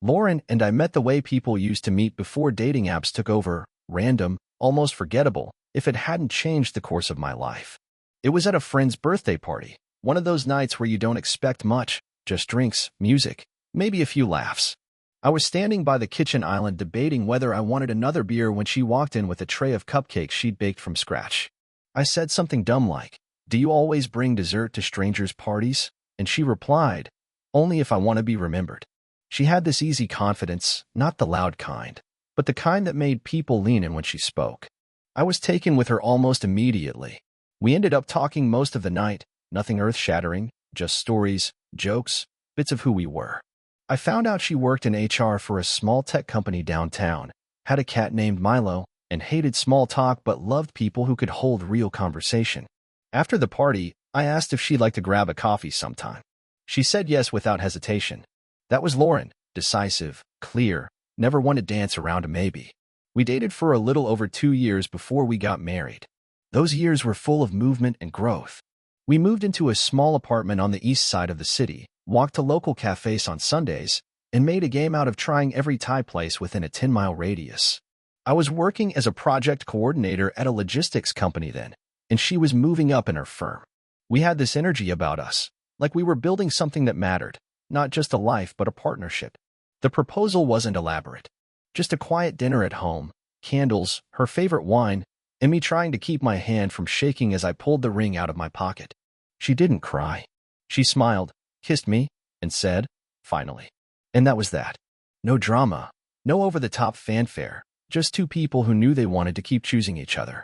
Lauren and I met the way people used to meet before dating apps took over, random, almost forgettable, if it hadn't changed the course of my life. It was at a friend's birthday party, one of those nights where you don't expect much, just drinks, music, maybe a few laughs. I was standing by the kitchen island debating whether I wanted another beer when she walked in with a tray of cupcakes she'd baked from scratch. I said something dumb like, "Do you always bring dessert to strangers' parties?" And she replied, "Only if I want to be remembered." She had this easy confidence, not the loud kind, but the kind that made people lean in when she spoke. I was taken with her almost immediately. We ended up talking most of the night, nothing earth-shattering, just stories, jokes, bits of who we were. I found out she worked in HR for a small tech company downtown, had a cat named Milo, and hated small talk but loved people who could hold real conversation. After the party, I asked if she'd like to grab a coffee sometime. She said yes without hesitation. That was Lauren, decisive, clear, never one to dance around a maybe. We dated for a little over 2 years before we got married. Those years were full of movement and growth. We moved into a small apartment on the east side of the city, walked to local cafes on Sundays, and made a game out of trying every Thai place within a 10-mile radius. I was working as a project coordinator at a logistics company then, and she was moving up in her firm. We had this energy about us, like we were building something that mattered, not just a life but a partnership. The proposal wasn't elaborate. Just a quiet dinner at home, candles, her favorite wine, and me trying to keep my hand from shaking as I pulled the ring out of my pocket. She didn't cry. She smiled, kissed me, and said, "Finally." And that was that. No drama, no over-the-top fanfare, just two people who knew they wanted to keep choosing each other.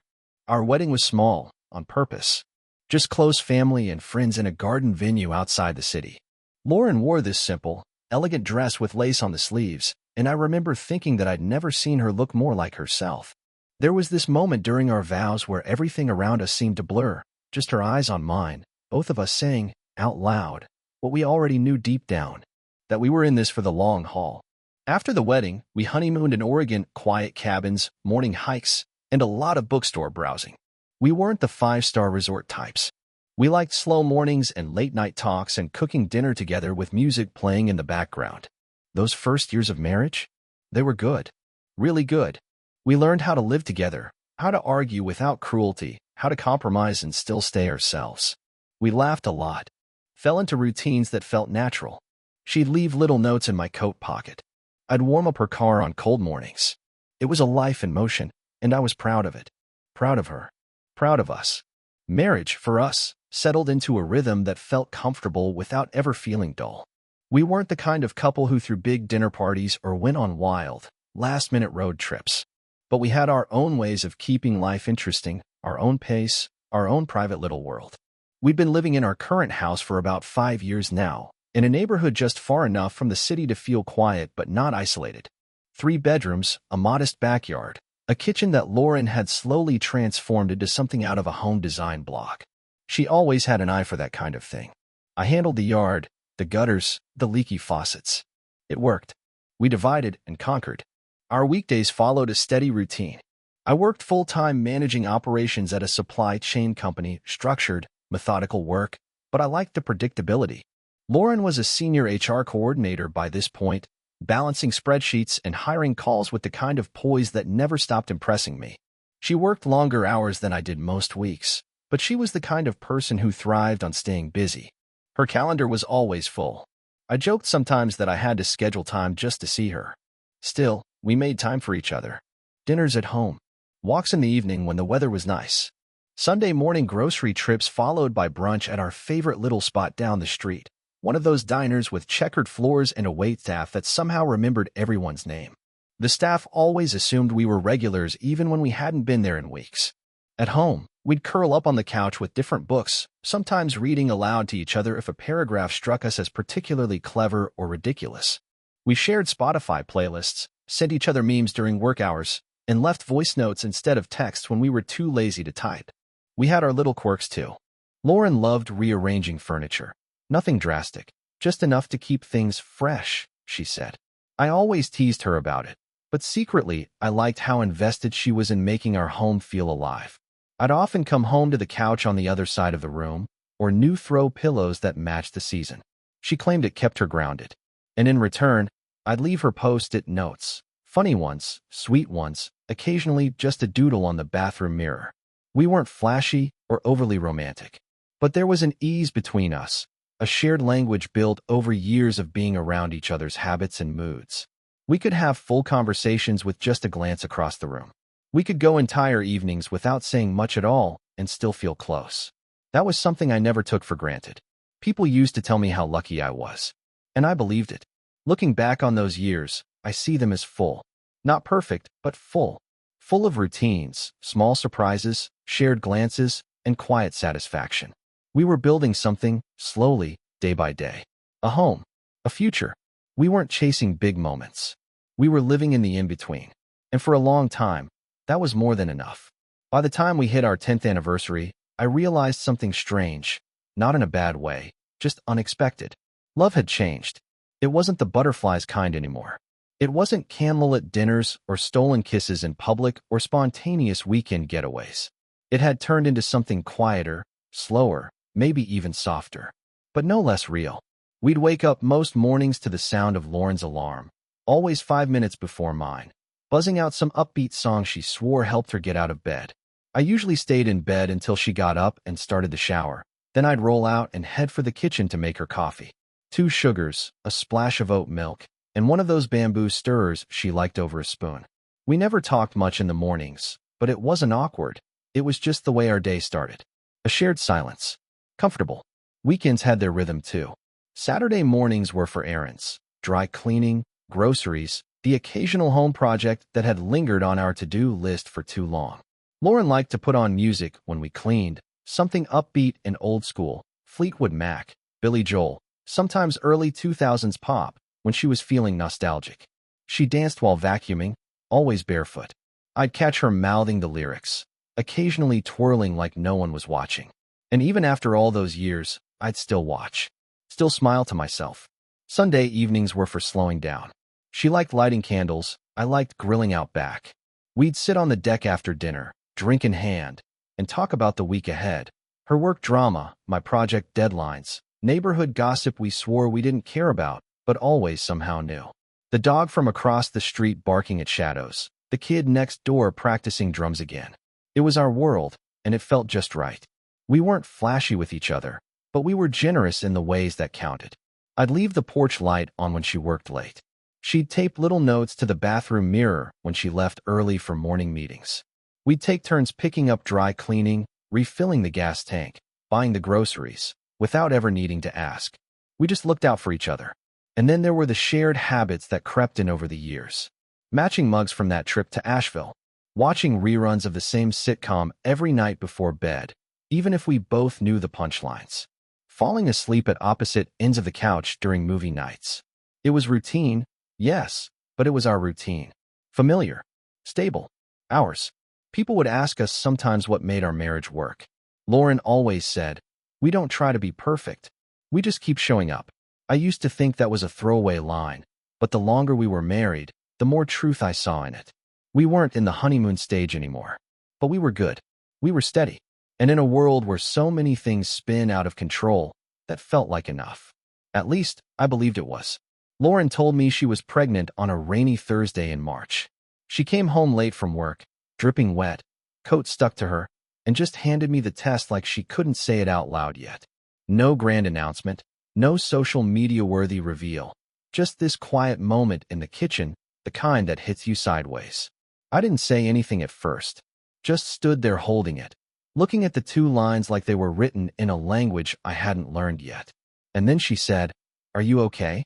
Our wedding was small, on purpose. Just close family and friends in a garden venue outside the city. Lauren wore this simple, elegant dress with lace on the sleeves, and I remember thinking that I'd never seen her look more like herself. There was this moment during our vows where everything around us seemed to blur, just her eyes on mine, both of us saying, out loud, what we already knew deep down, that we were in this for the long haul. After the wedding, we honeymooned in Oregon, quiet cabins, morning hikes, and a lot of bookstore browsing. We weren't the 5-star resort types. We liked slow mornings and late-night talks and cooking dinner together with music playing in the background. Those first years of marriage? They were good. Really good. We learned how to live together, how to argue without cruelty, how to compromise and still stay ourselves. We laughed a lot, fell into routines that felt natural. She'd leave little notes in my coat pocket. I'd warm up her car on cold mornings. It was a life in motion, and I was proud of it. Proud of her. Proud of us. Marriage, for us, settled into a rhythm that felt comfortable without ever feeling dull. We weren't the kind of couple who threw big dinner parties or went on wild, last-minute road trips. But we had our own ways of keeping life interesting, our own pace, our own private little world. We'd been living in our current house for about 5 years now, in a neighborhood just far enough from the city to feel quiet but not isolated. 3 bedrooms, a modest backyard, a kitchen that Lauren had slowly transformed into something out of a home design block. She always had an eye for that kind of thing. I handled the yard, the gutters, the leaky faucets. It worked. We divided and conquered. Our weekdays followed a steady routine. I worked full-time managing operations at a supply chain company, structured, methodical work, but I liked the predictability. Lauren was a senior HR coordinator by this point, balancing spreadsheets and hiring calls with the kind of poise that never stopped impressing me. She worked longer hours than I did most weeks, but she was the kind of person who thrived on staying busy. Her calendar was always full. I joked sometimes that I had to schedule time just to see her. Still, we made time for each other. Dinners at home. Walks in the evening when the weather was nice. Sunday morning grocery trips followed by brunch at our favorite little spot down the street. One of those diners with checkered floors and a waitstaff that somehow remembered everyone's name. The staff always assumed we were regulars even when we hadn't been there in weeks. At home, we'd curl up on the couch with different books, sometimes reading aloud to each other if a paragraph struck us as particularly clever or ridiculous. We shared Spotify playlists, sent each other memes during work hours, and left voice notes instead of text when we were too lazy to type. We had our little quirks too. Lauren loved rearranging furniture. Nothing drastic, just enough to keep things fresh, she said. I always teased her about it, but secretly I liked how invested she was in making our home feel alive. I'd often come home to the couch on the other side of the room, or new throw pillows that matched the season. She claimed it kept her grounded. And in return, I'd leave her post-it notes. Funny ones, sweet ones, occasionally just a doodle on the bathroom mirror. We weren't flashy or overly romantic, but there was an ease between us, a shared language built over years of being around each other's habits and moods. We could have full conversations with just a glance across the room. We could go entire evenings without saying much at all and still feel close. That was something I never took for granted. People used to tell me how lucky I was, and I believed it. Looking back on those years, I see them as full. Not perfect, but full. Full of routines, small surprises, shared glances, and quiet satisfaction. We were building something, slowly, day by day. A home. A future. We weren't chasing big moments. We were living in the in-between. And for a long time, that was more than enough. By the time we hit our 10th anniversary, I realized something strange. Not in a bad way, just unexpected. Love had changed. It wasn't the butterflies kind anymore. It wasn't candlelit dinners or stolen kisses in public or spontaneous weekend getaways. It had turned into something quieter, slower, maybe even softer, but no less real. We'd wake up most mornings to the sound of Lauren's alarm, always 5 minutes before mine, buzzing out some upbeat song she swore helped her get out of bed. I usually stayed in bed until she got up and started the shower. Then I'd roll out and head for the kitchen to make her coffee. 2 sugars, a splash of oat milk, and one of those bamboo stirrers she liked over a spoon. We never talked much in the mornings, but it wasn't awkward. It was just the way our day started. A shared silence. Comfortable. Weekends had their rhythm too. Saturday mornings were for errands, dry cleaning, groceries, the occasional home project that had lingered on our to-do list for too long. Lauren liked to put on music when we cleaned, something upbeat and old school, Fleetwood Mac, Billy Joel, sometimes early 2000s pop, when she was feeling nostalgic. She danced while vacuuming, always barefoot. I'd catch her mouthing the lyrics, occasionally twirling like no one was watching. And even after all those years, I'd still watch. Still smile to myself. Sunday evenings were for slowing down. She liked lighting candles, I liked grilling out back. We'd sit on the deck after dinner, drink in hand, and talk about the week ahead. Her work drama, my project deadlines, neighborhood gossip we swore we didn't care about, but always somehow knew. The dog from across the street barking at shadows. The kid next door practicing drums again. It was our world, and it felt just right. We weren't flashy with each other, but we were generous in the ways that counted. I'd leave the porch light on when she worked late. She'd tape little notes to the bathroom mirror when she left early for morning meetings. We'd take turns picking up dry cleaning, refilling the gas tank, buying the groceries, without ever needing to ask. We just looked out for each other. And then there were the shared habits that crept in over the years. Matching mugs from that trip to Asheville. Watching reruns of the same sitcom every night before bed, even if we both knew the punchlines. Falling asleep at opposite ends of the couch during movie nights. It was routine, yes, but it was our routine. Familiar. Stable. Ours. People would ask us sometimes what made our marriage work. Lauren always said, "We don't try to be perfect. We just keep showing up." I used to think that was a throwaway line, but the longer we were married, the more truth I saw in it. We weren't in the honeymoon stage anymore, but we were good. We were steady. And in a world where so many things spin out of control, that felt like enough. At least, I believed it was. Lauren told me she was pregnant on a rainy Thursday in March. She came home late from work, dripping wet, coat stuck to her, and just handed me the test like she couldn't say it out loud yet. No grand announcement. No social media-worthy reveal, just this quiet moment in the kitchen, the kind that hits you sideways. I didn't say anything at first, just stood there holding it, looking at the 2 lines like they were written in a language I hadn't learned yet. And then she said, "Are you okay?"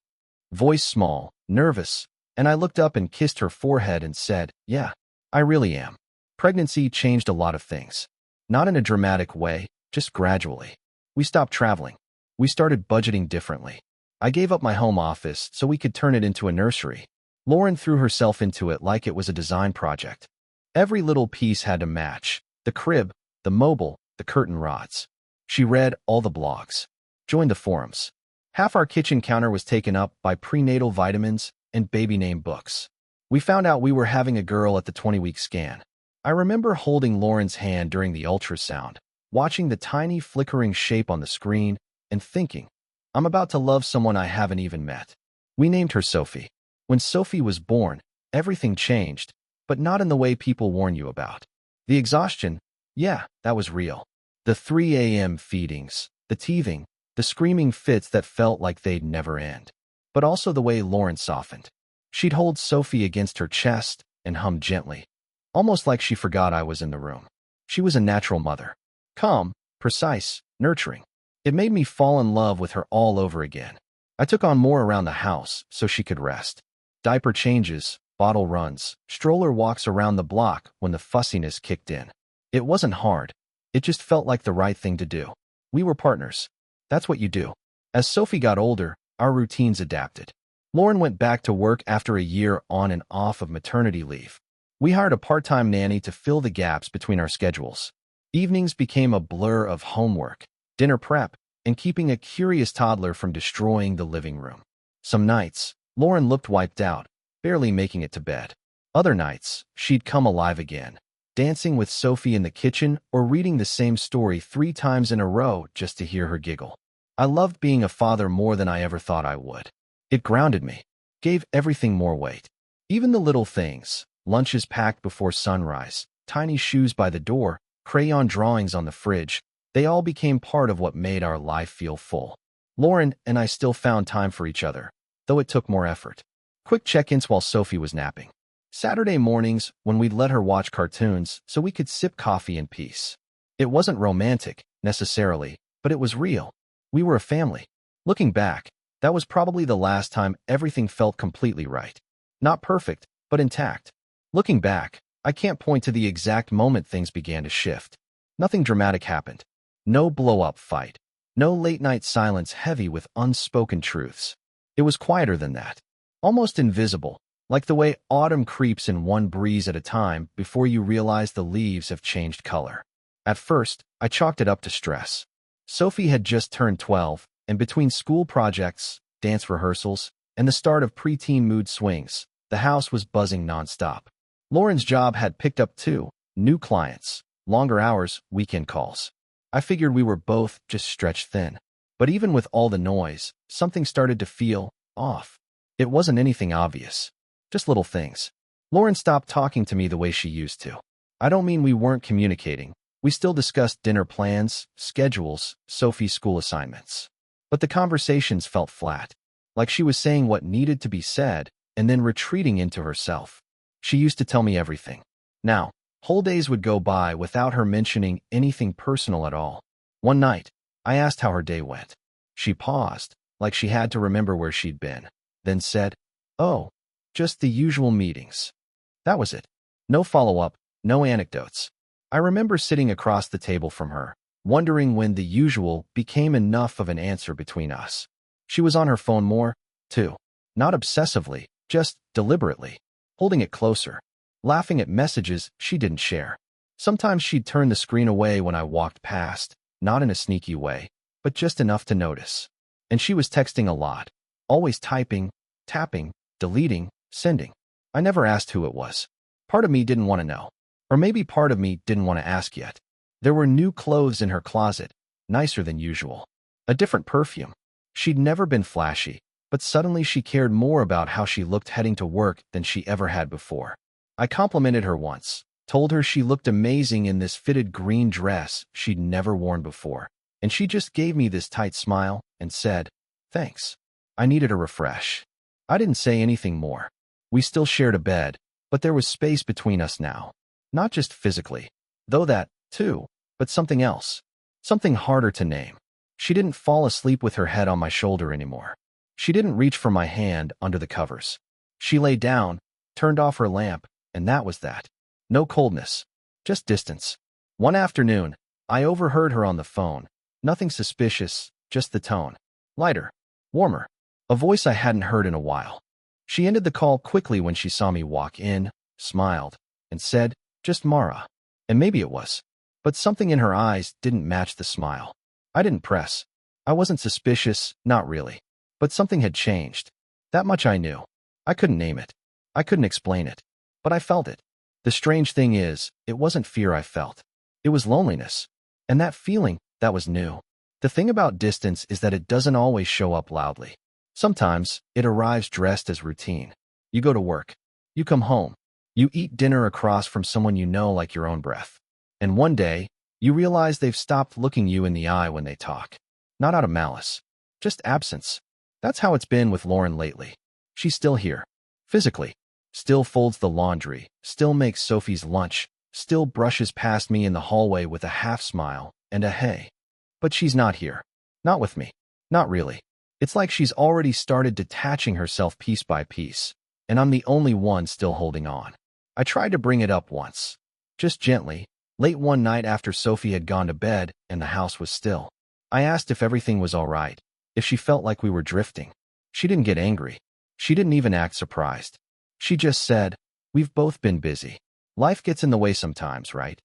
Voice small, nervous, and I looked up and kissed her forehead and said, "Yeah, I really am." Pregnancy changed a lot of things. Not in a dramatic way, just gradually. We stopped traveling. We started budgeting differently. I gave up my home office so we could turn it into a nursery. Lauren threw herself into it like it was a design project. Every little piece had to match. The crib, the mobile, the curtain rods. She read all the blogs. Joined the forums. Half our kitchen counter was taken up by prenatal vitamins and baby name books. We found out we were having a girl at the 20-week scan. I remember holding Lauren's hand during the ultrasound, watching the tiny flickering shape on the screen, and thinking, I'm about to love someone I haven't even met. We named her Sophie. When Sophie was born, everything changed, but not in the way people warn you about. The exhaustion, yeah, that was real. The 3 a.m. feedings, the teething, the screaming fits that felt like they'd never end. But also the way Lauren softened. She'd hold Sophie against her chest and hum gently, almost like she forgot I was in the room. She was a natural mother. Calm, precise, nurturing. It made me fall in love with her all over again. I took on more around the house so she could rest. Diaper changes, bottle runs, stroller walks around the block when the fussiness kicked in. It wasn't hard. It just felt like the right thing to do. We were partners. That's what you do. As Sophie got older, our routines adapted. Lauren went back to work after a year on and off of maternity leave. We hired a part-time nanny to fill the gaps between our schedules. Evenings became a blur of homework, dinner prep, and keeping a curious toddler from destroying the living room. Some nights, Lauren looked wiped out, barely making it to bed. Other nights, she'd come alive again, dancing with Sophie in the kitchen or reading the same story 3 times in a row just to hear her giggle. I loved being a father more than I ever thought I would. It grounded me, gave everything more weight. Even the little things, lunches packed before sunrise, tiny shoes by the door, crayon drawings on the fridge, they all became part of what made our life feel full. Lauren and I still found time for each other, though it took more effort. Quick check-ins while Sophie was napping. Saturday mornings when we'd let her watch cartoons so we could sip coffee in peace. It wasn't romantic, necessarily, but it was real. We were a family. Looking back, that was probably the last time everything felt completely right. Not perfect, but intact. Looking back, I can't point to the exact moment things began to shift. Nothing dramatic happened. No blow-up fight. No late-night silence heavy with unspoken truths. It was quieter than that. Almost invisible, like the way autumn creeps in one breeze at a time before you realize the leaves have changed color. At first, I chalked it up to stress. Sophie had just turned 12, and between school projects, dance rehearsals, and the start of preteen mood swings, the house was buzzing nonstop. Lauren's job had picked up too, new clients, longer hours, weekend calls. I figured we were both just stretched thin. But even with all the noise, something started to feel off. It wasn't anything obvious, just little things. Lauren stopped talking to me the way she used to. I don't mean we weren't communicating. We still discussed dinner plans, schedules, Sophie's school assignments. But the conversations felt flat, like she was saying what needed to be said and then retreating into herself. She used to tell me everything. Now, whole days would go by without her mentioning anything personal at all. One night, I asked how her day went. She paused, like she had to remember where she'd been, then said, "Oh, just the usual meetings." That was it. No follow-up, no anecdotes. I remember sitting across the table from her, wondering when the usual became enough of an answer between us. She was on her phone more, too. Not obsessively, just deliberately, holding it closer, laughing at messages she didn't share. Sometimes she'd turn the screen away when I walked past, not in a sneaky way, but just enough to notice. And she was texting a lot, always typing, tapping, deleting, sending. I never asked who it was. Part of me didn't want to know. Or maybe part of me didn't want to ask yet. There were new clothes in her closet, nicer than usual. A different perfume. She'd never been flashy, but suddenly she cared more about how she looked heading to work than she ever had before. I complimented her once, told her she looked amazing in this fitted green dress she'd never worn before, and she just gave me this tight smile and said, "Thanks. I needed a refresh." I didn't say anything more. We still shared a bed, but there was space between us now. Not just physically, though that, too, but something else. Something harder to name. She didn't fall asleep with her head on my shoulder anymore. She didn't reach for my hand under the covers. She lay down, turned off her lamp, and that was that. No coldness, just distance. One afternoon, I overheard her on the phone. Nothing suspicious, just the tone. Lighter, warmer. A voice I hadn't heard in a while. She ended the call quickly when she saw me walk in, smiled, and said, "Just Mara." And maybe it was. But something in her eyes didn't match the smile. I didn't press. I wasn't suspicious, not really. But something had changed. That much I knew. I couldn't name it. I couldn't explain it. But I felt it. The strange thing is, it wasn't fear I felt. It was loneliness. And that feeling, that was new. The thing about distance is that it doesn't always show up loudly. Sometimes, it arrives dressed as routine. You go to work. You come home. You eat dinner across from someone you know like your own breath. And one day, you realize they've stopped looking you in the eye when they talk. Not out of malice. Just absence. That's how it's been with Lauren lately. She's still here. Physically. Still folds the laundry. Still makes Sophie's lunch. Still brushes past me in the hallway with a half smile and a hey. But she's not here. Not with me. Not really. It's like she's already started detaching herself piece by piece, and I'm the only one still holding on. I tried to bring it up once. Just gently, late one night after Sophie had gone to bed and the house was still. I asked if everything was all right, if she felt like we were drifting. She didn't get angry. She didn't even act surprised. She just said, "We've both been busy. Life gets in the way sometimes, right?"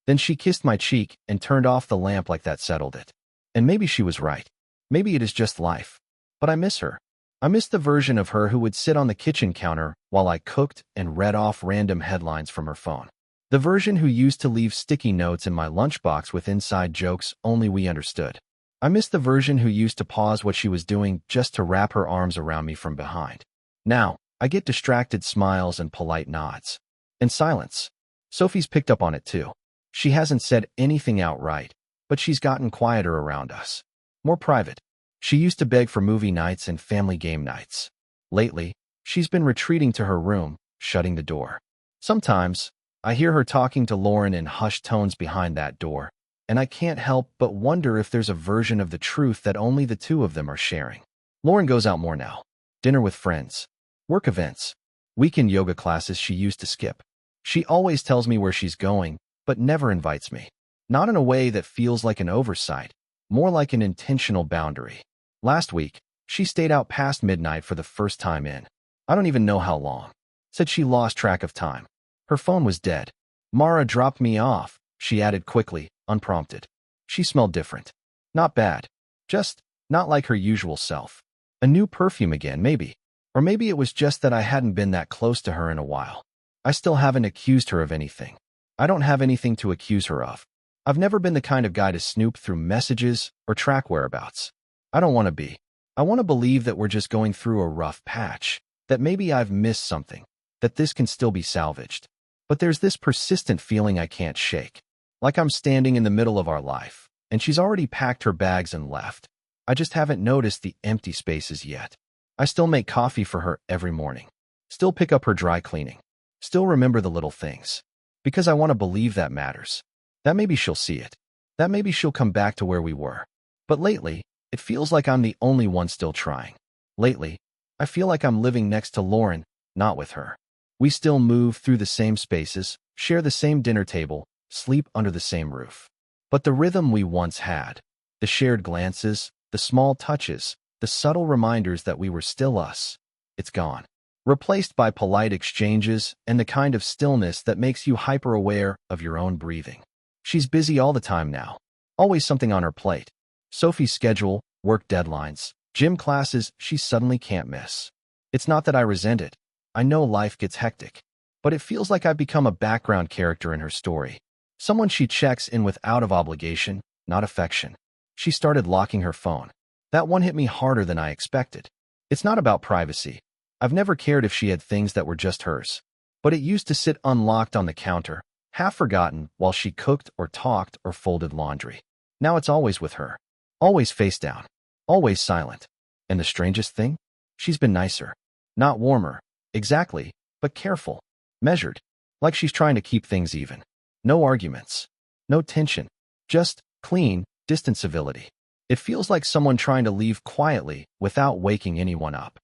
Then she kissed my cheek and turned off the lamp like that settled it. And maybe she was right. Maybe it is just life. But I miss her. I miss the version of her who would sit on the kitchen counter while I cooked and read off random headlines from her phone. The version who used to leave sticky notes in my lunchbox with inside jokes only we understood. I miss the version who used to pause what she was doing just to wrap her arms around me from behind. Now, I get distracted smiles and polite nods. And silence. Sophie's picked up on it too. She hasn't said anything outright, but she's gotten quieter around us. More private. She used to beg for movie nights and family game nights. Lately, she's been retreating to her room, shutting the door. Sometimes, I hear her talking to Lauren in hushed tones behind that door, and I can't help but wonder if there's a version of the truth that only the two of them are sharing. Lauren goes out more now. Dinner with friends. Work events. Weekend yoga classes she used to skip. She always tells me where she's going, but never invites me. Not in a way that feels like an oversight, more like an intentional boundary. Last week, she stayed out past midnight for the first time in I don't even know how long. Said she lost track of time. Her phone was dead. "Mara dropped me off," she added quickly, unprompted. She smelled different. Not bad. Just not like her usual self. A new perfume again, maybe. Or maybe it was just that I hadn't been that close to her in a while. I still haven't accused her of anything. I don't have anything to accuse her of. I've never been the kind of guy to snoop through messages or track whereabouts. I don't want to be. I want to believe that we're just going through a rough patch, that maybe I've missed something, that this can still be salvaged. But there's this persistent feeling I can't shake. Like I'm standing in the middle of our life, and she's already packed her bags and left. I just haven't noticed the empty spaces yet. I still make coffee for her every morning. Still pick up her dry cleaning. Still remember the little things. Because I want to believe that matters. That maybe she'll see it. That maybe she'll come back to where we were. But lately, it feels like I'm the only one still trying. Lately, I feel like I'm living next to Lauren, not with her. We still move through the same spaces, share the same dinner table, sleep under the same roof. But the rhythm we once had, the shared glances, the small touches, the subtle reminders that we were still us, it's gone. Replaced by polite exchanges and the kind of stillness that makes you hyper-aware of your own breathing. She's busy all the time now. Always something on her plate. Sophie's schedule, work deadlines, gym classes she suddenly can't miss. It's not that I resent it. I know life gets hectic. But it feels like I've become a background character in her story. Someone she checks in with out of obligation, not affection. She started locking her phone. That one hit me harder than I expected. It's not about privacy. I've never cared if she had things that were just hers. But it used to sit unlocked on the counter, half forgotten while she cooked or talked or folded laundry. Now it's always with her. Always face down. Always silent. And the strangest thing? She's been nicer. Not warmer. Exactly. But careful. Measured. Like she's trying to keep things even. No arguments. No tension. Just clean, distant civility. It feels like someone trying to leave quietly without waking anyone up.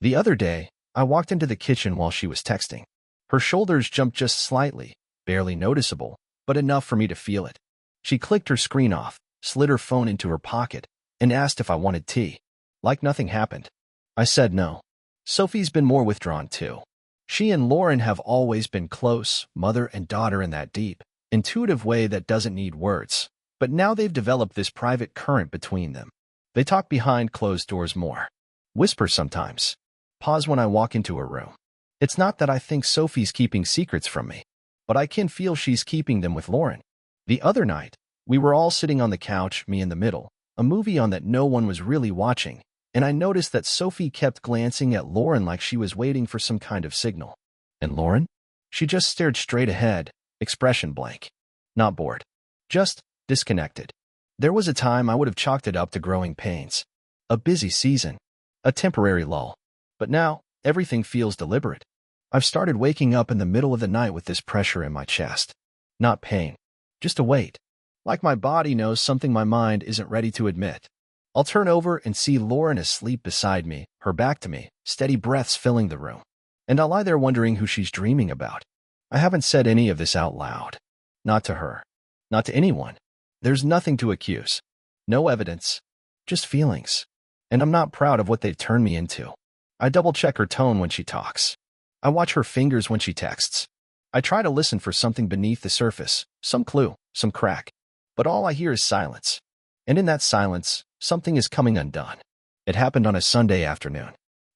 The other day, I walked into the kitchen while she was texting. Her shoulders jumped just slightly, barely noticeable, but enough for me to feel it. She clicked her screen off, slid her phone into her pocket, and asked if I wanted tea. Like nothing happened. I said no. Sophie's been more withdrawn too. She and Lauren have always been close, mother and daughter in that deep, intuitive way that doesn't need words. But now they've developed this private current between them. They talk behind closed doors more. Whisper sometimes. Pause when I walk into her room. It's not that I think Sophie's keeping secrets from me, but I can feel she's keeping them with Lauren. The other night, we were all sitting on the couch, me in the middle, a movie on that no one was really watching, and I noticed that Sophie kept glancing at Lauren like she was waiting for some kind of signal. And Lauren? She just stared straight ahead, expression blank. Not bored. Just disconnected. There was a time I would have chalked it up to growing pains. A busy season. A temporary lull. But now, everything feels deliberate. I've started waking up in the middle of the night with this pressure in my chest. Not pain. Just a weight. Like my body knows something my mind isn't ready to admit. I'll turn over and see Lauren asleep beside me, her back to me, steady breaths filling the room. And I'll lie there wondering who she's dreaming about. I haven't said any of this out loud. Not to her. Not to anyone. There's nothing to accuse. No evidence. Just feelings. And I'm not proud of what they've turned me into. I double-check her tone when she talks. I watch her fingers when she texts. I try to listen for something beneath the surface, some clue, some crack. But all I hear is silence. And in that silence, something is coming undone. It happened on a Sunday afternoon.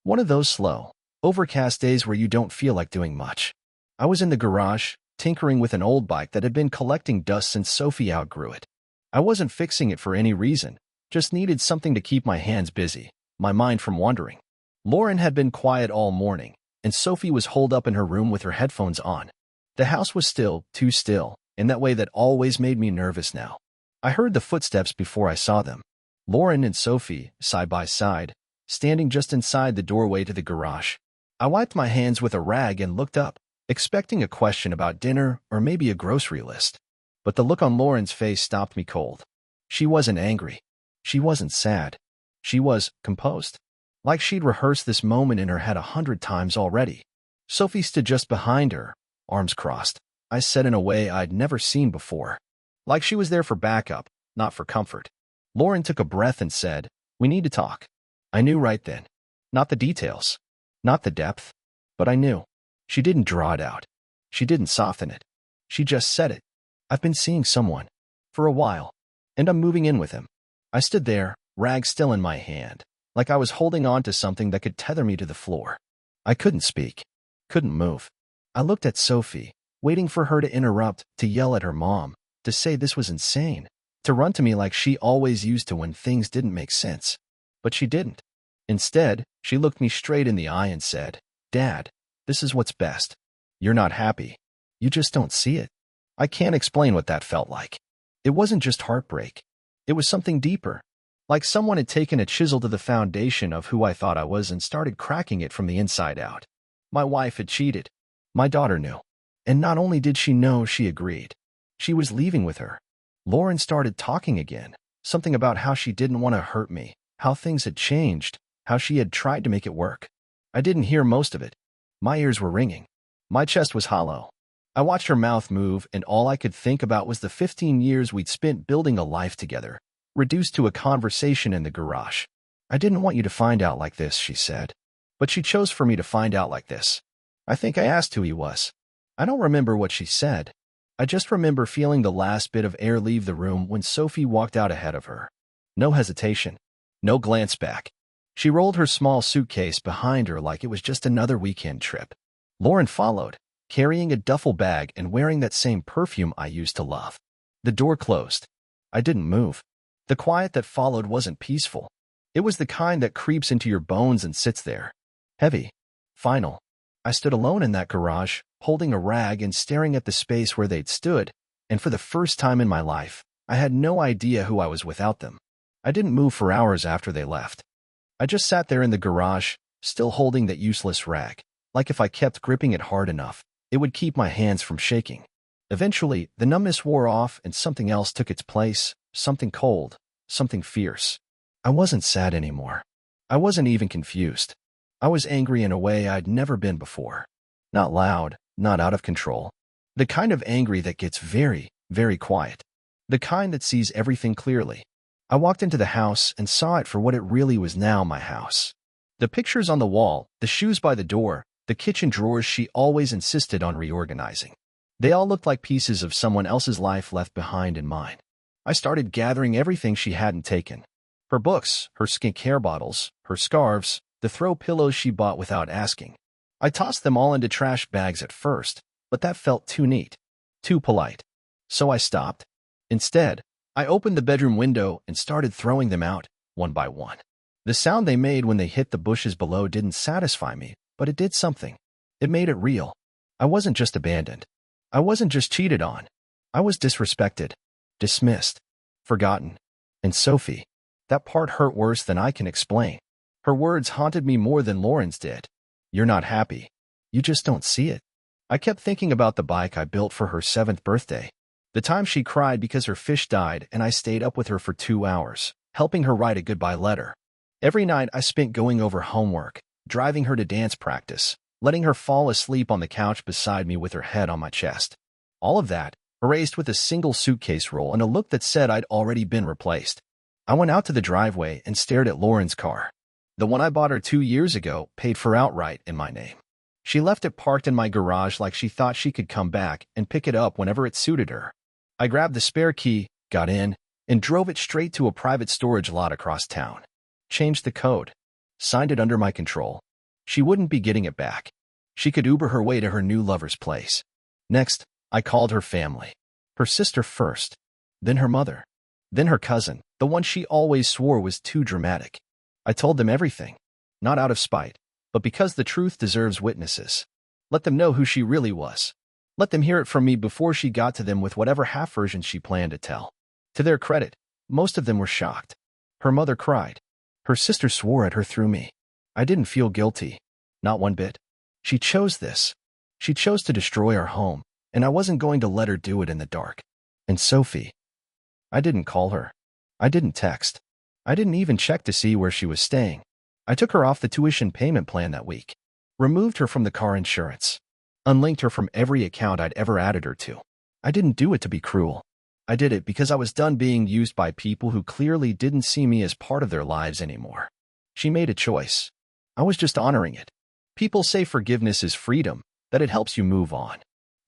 One of those slow, overcast days where you don't feel like doing much. I was in the garage, tinkering with an old bike that had been collecting dust since Sophie outgrew it. I wasn't fixing it for any reason, just needed something to keep my hands busy, my mind from wandering. Lauren had been quiet all morning, and Sophie was holed up in her room with her headphones on. The house was still, too still, in that way that always made me nervous now. I heard the footsteps before I saw them. Lauren and Sophie, side by side, standing just inside the doorway to the garage. I wiped my hands with a rag and looked up, expecting a question about dinner or maybe a grocery list. But the look on Lauren's face stopped me cold. She wasn't angry. She wasn't sad. She was composed. Like she'd rehearsed this moment in her head 100 times already. Sophie stood just behind her, arms crossed. I said in a way I'd never seen before. Like she was there for backup, not for comfort. Lauren took a breath and said, "We need to talk." I knew right then. Not the details. Not the depth. But I knew. She didn't draw it out. She didn't soften it. She just said it. "I've been seeing someone. For a while. And I'm moving in with him." I stood there, rag still in my hand, like I was holding on to something that could tether me to the floor. I couldn't speak. Couldn't move. I looked at Sophie, waiting for her to interrupt, to yell at her mom, to say this was insane, to run to me like she always used to when things didn't make sense. But she didn't. Instead, she looked me straight in the eye and said, "Dad, this is what's best. You're not happy. You just don't see it." I can't explain what that felt like. It wasn't just heartbreak. It was something deeper. Like someone had taken a chisel to the foundation of who I thought I was and started cracking it from the inside out. My wife had cheated. My daughter knew. And not only did she know, she agreed. She was leaving with her. Lauren started talking again. Something about how she didn't want to hurt me, how things had changed, how she had tried to make it work. I didn't hear most of it. My ears were ringing. My chest was hollow. I watched her mouth move, and all I could think about was the 15 years we'd spent building a life together, reduced to a conversation in the garage. "I didn't want you to find out like this," she said. "But she chose for me to find out like this." I think I asked who he was. I don't remember what she said. I just remember feeling the last bit of air leave the room when Sophie walked out ahead of her. No hesitation. No glance back. She rolled her small suitcase behind her like it was just another weekend trip. Lauren followed, carrying a duffel bag and wearing that same perfume I used to love. The door closed. I didn't move. The quiet that followed wasn't peaceful. It was the kind that creeps into your bones and sits there. Heavy. Final. I stood alone in that garage, holding a rag and staring at the space where they'd stood, and for the first time in my life, I had no idea who I was without them. I didn't move for hours after they left. I just sat there in the garage, still holding that useless rag, like if I kept gripping it hard enough, it would keep my hands from shaking. Eventually, the numbness wore off and something else took its place, something cold, something fierce. I wasn't sad anymore. I wasn't even confused. I was angry in a way I'd never been before. Not loud, not out of control. The kind of angry that gets very, very quiet. The kind that sees everything clearly. I walked into the house and saw it for what it really was now, my house. The pictures on the wall, the shoes by the door, the kitchen drawers she always insisted on reorganizing. They all looked like pieces of someone else's life left behind in mine. I started gathering everything she hadn't taken. Her books, her skincare bottles, her scarves, the throw pillows she bought without asking. I tossed them all into trash bags at first, but that felt too neat, too polite. So I stopped. Instead, I opened the bedroom window and started throwing them out, one by one. The sound they made when they hit the bushes below didn't satisfy me, but it did something. It made it real. I wasn't just abandoned. I wasn't just cheated on. I was disrespected, dismissed, forgotten. And Sophie, that part hurt worse than I can explain. Her words haunted me more than Lauren's did. You're not happy. You just don't see it. I kept thinking about the bike I built for her 7th birthday. The time she cried because her fish died and I stayed up with her for 2 hours, helping her write a goodbye letter. Every night I spent going over homework, driving her to dance practice, letting her fall asleep on the couch beside me with her head on my chest. All of that, erased with a single suitcase roll and a look that said I'd already been replaced. I went out to the driveway and stared at Lauren's car. The one I bought her 2 years ago, paid for outright in my name. She left it parked in my garage like she thought she could come back and pick it up whenever it suited her. I grabbed the spare key, got in, and drove it straight to a private storage lot across town. Changed the code. Signed it under my control. She wouldn't be getting it back. She could Uber her way to her new lover's place. Next, I called her family. Her sister first. Then her mother. Then her cousin, the one she always swore was too dramatic. I told them everything. Not out of spite, but because the truth deserves witnesses. Let them know who she really was. Let them hear it from me before she got to them with whatever half-version she planned to tell. To their credit, most of them were shocked. Her mother cried. Her sister swore at her through me. I didn't feel guilty. Not one bit. She chose this. She chose to destroy our home, and I wasn't going to let her do it in the dark. And Sophie. I didn't call her. I didn't text. I didn't even check to see where she was staying. I took her off the tuition payment plan that week. Removed her from the car insurance. Unlinked her from every account I'd ever added her to. I didn't do it to be cruel. I did it because I was done being used by people who clearly didn't see me as part of their lives anymore. She made a choice. I was just honoring it. People say forgiveness is freedom, that it helps you move on.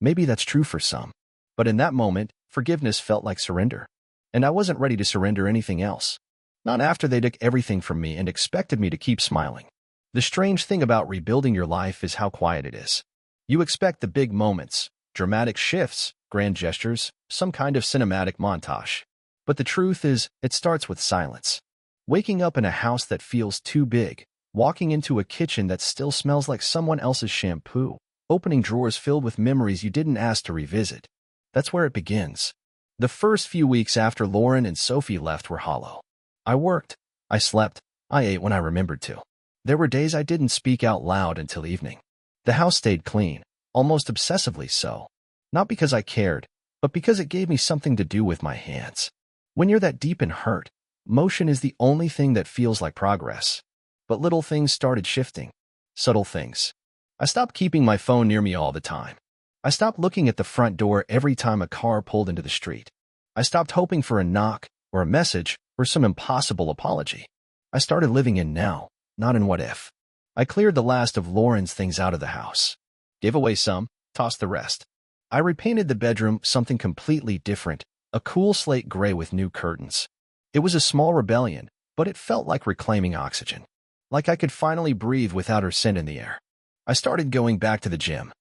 Maybe that's true for some. But in that moment, forgiveness felt like surrender. And I wasn't ready to surrender anything else. Not after they took everything from me and expected me to keep smiling. The strange thing about rebuilding your life is how quiet it is. You expect the big moments, dramatic shifts, grand gestures, some kind of cinematic montage. But the truth is, it starts with silence. Waking up in a house that feels too big, walking into a kitchen that still smells like someone else's shampoo, opening drawers filled with memories you didn't ask to revisit. That's where it begins. The first few weeks after Lauren and Sophie left were hollow. I worked, I slept, I ate when I remembered to. There were days I didn't speak out loud until evening. The house stayed clean, almost obsessively so. Not because I cared, but because it gave me something to do with my hands. When you're that deep in hurt, motion is the only thing that feels like progress. But little things started shifting. Subtle things. I stopped keeping my phone near me all the time. I stopped looking at the front door every time a car pulled into the street. I stopped hoping for a knock, or a message, or some impossible apology. I started living in now, not in what if. I cleared the last of Lauren's things out of the house. Gave away some, tossed the rest. I repainted the bedroom something completely different, a cool slate gray with new curtains. It was a small rebellion, but it felt like reclaiming oxygen. Like I could finally breathe without her scent in the air. I started going back to the gym.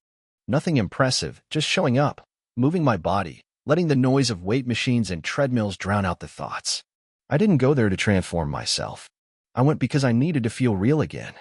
Nothing impressive, just showing up, moving my body, letting the noise of weight machines and treadmills drown out the thoughts. I didn't go there to transform myself. I went because I needed to feel real again.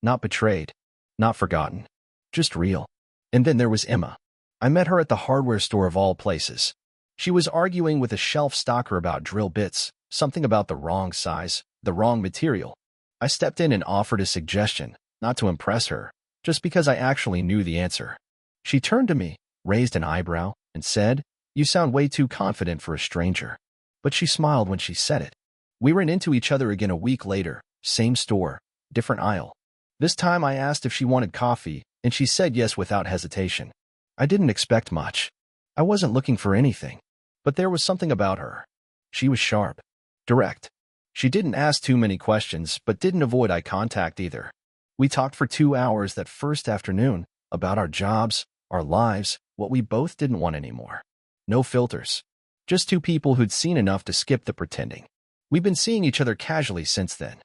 Not betrayed. Not forgotten. Just real. And then there was Emma. I met her at the hardware store of all places. She was arguing with a shelf stocker about drill bits, something about the wrong size, the wrong material. I stepped in and offered a suggestion, not to impress her, just because I actually knew the answer. She turned to me, raised an eyebrow, and said, "You sound way too confident for a stranger." But she smiled when she said it. We ran into each other again a week later, same store, different aisle. This time I asked if she wanted coffee, and she said yes without hesitation. I didn't expect much. I wasn't looking for anything. But there was something about her. She was sharp, direct. She didn't ask too many questions, but didn't avoid eye contact either. We talked for 2 hours that first afternoon, about our jobs, our lives, what we both didn't want anymore. No filters. Just two people who'd seen enough to skip the pretending. We've been seeing each other casually since then.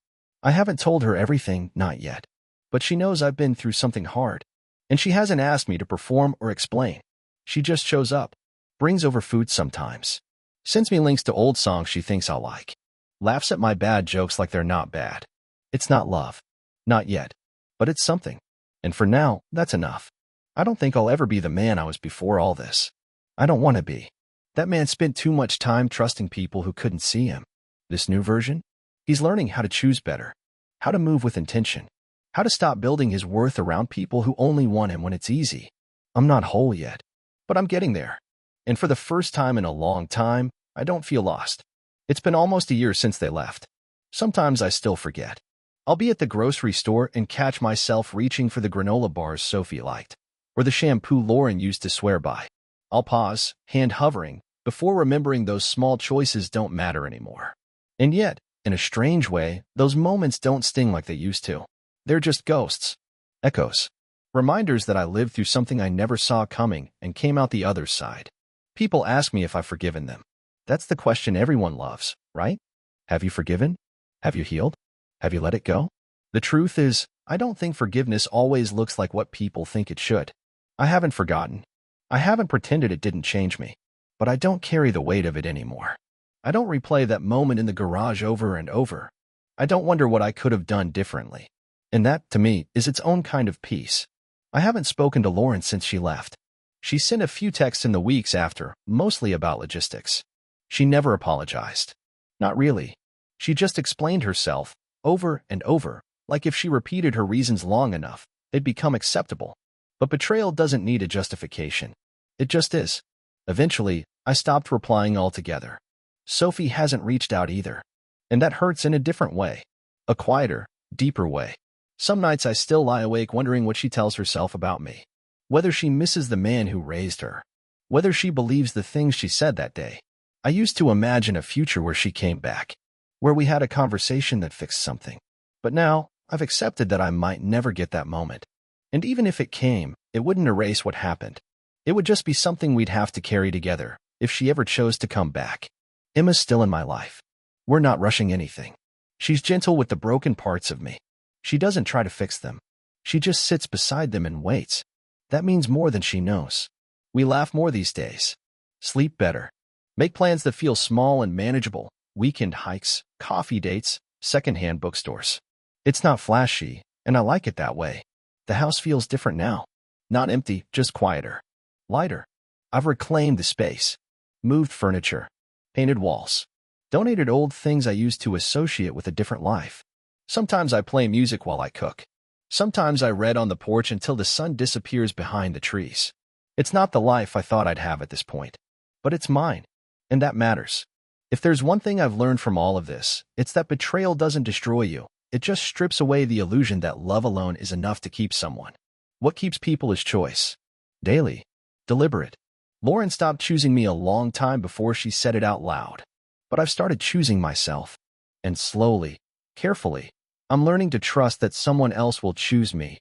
I haven't told her everything, not yet. But she knows I've been through something hard. And she hasn't asked me to perform or explain. She just shows up. Brings over food sometimes. Sends me links to old songs she thinks I'll like. Laughs at my bad jokes like they're not bad. It's not love. Not yet. But it's something. And for now, that's enough. I don't think I'll ever be the man I was before all this. I don't want to be. That man spent too much time trusting people who couldn't see him. This new version? He's learning how to choose better, how to move with intention, how to stop building his worth around people who only want him when it's easy. I'm not whole yet, but I'm getting there. And for the first time in a long time, I don't feel lost. It's been almost a year since they left. Sometimes I still forget. I'll be at the grocery store and catch myself reaching for the granola bars Sophie liked, or the shampoo Lauren used to swear by. I'll pause, hand hovering, before remembering those small choices don't matter anymore. And yet, in a strange way, those moments don't sting like they used to. They're just ghosts, echoes, reminders that I lived through something I never saw coming and came out the other side. People ask me if I've forgiven them. That's the question everyone loves, right? Have you forgiven? Have you healed? Have you let it go? The truth is, I don't think forgiveness always looks like what people think it should. I haven't forgotten. I haven't pretended it didn't change me. But I don't carry the weight of it anymore. I don't replay that moment in the garage over and over. I don't wonder what I could have done differently. And that, to me, is its own kind of peace. I haven't spoken to Lauren since she left. She sent a few texts in the weeks after, mostly about logistics. She never apologized. Not really. She just explained herself, over and over, like if she repeated her reasons long enough, they'd become acceptable. But betrayal doesn't need a justification. It just is. Eventually, I stopped replying altogether. Sophie hasn't reached out either. And that hurts in a different way. A quieter, deeper way. Some nights I still lie awake wondering what she tells herself about me. Whether she misses the man who raised her. Whether she believes the things she said that day. I used to imagine a future where she came back. Where we had a conversation that fixed something. But now, I've accepted that I might never get that moment. And even if it came, it wouldn't erase what happened. It would just be something we'd have to carry together, if she ever chose to come back. Emma's still in my life. We're not rushing anything. She's gentle with the broken parts of me. She doesn't try to fix them. She just sits beside them and waits. That means more than she knows. We laugh more these days. Sleep better. Make plans that feel small and manageable. Weekend hikes, coffee dates, secondhand bookstores. It's not flashy, and I like it that way. The house feels different now. Not empty, just quieter. Lighter. I've reclaimed the space. Moved furniture. Painted walls. Donated old things I used to associate with a different life. Sometimes I play music while I cook. Sometimes I read on the porch until the sun disappears behind the trees. It's not the life I thought I'd have at this point. But it's mine. And that matters. If there's one thing I've learned from all of this, it's that betrayal doesn't destroy you. It just strips away the illusion that love alone is enough to keep someone. What keeps people is choice. Daily. Deliberate. Lauren stopped choosing me a long time before she said it out loud. But I've started choosing myself. And slowly, carefully, I'm learning to trust that someone else will choose me,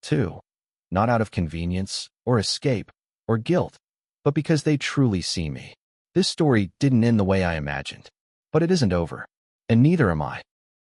too. Not out of convenience, or escape, or guilt, but because they truly see me. This story didn't end the way I imagined. But it isn't over. And neither am I.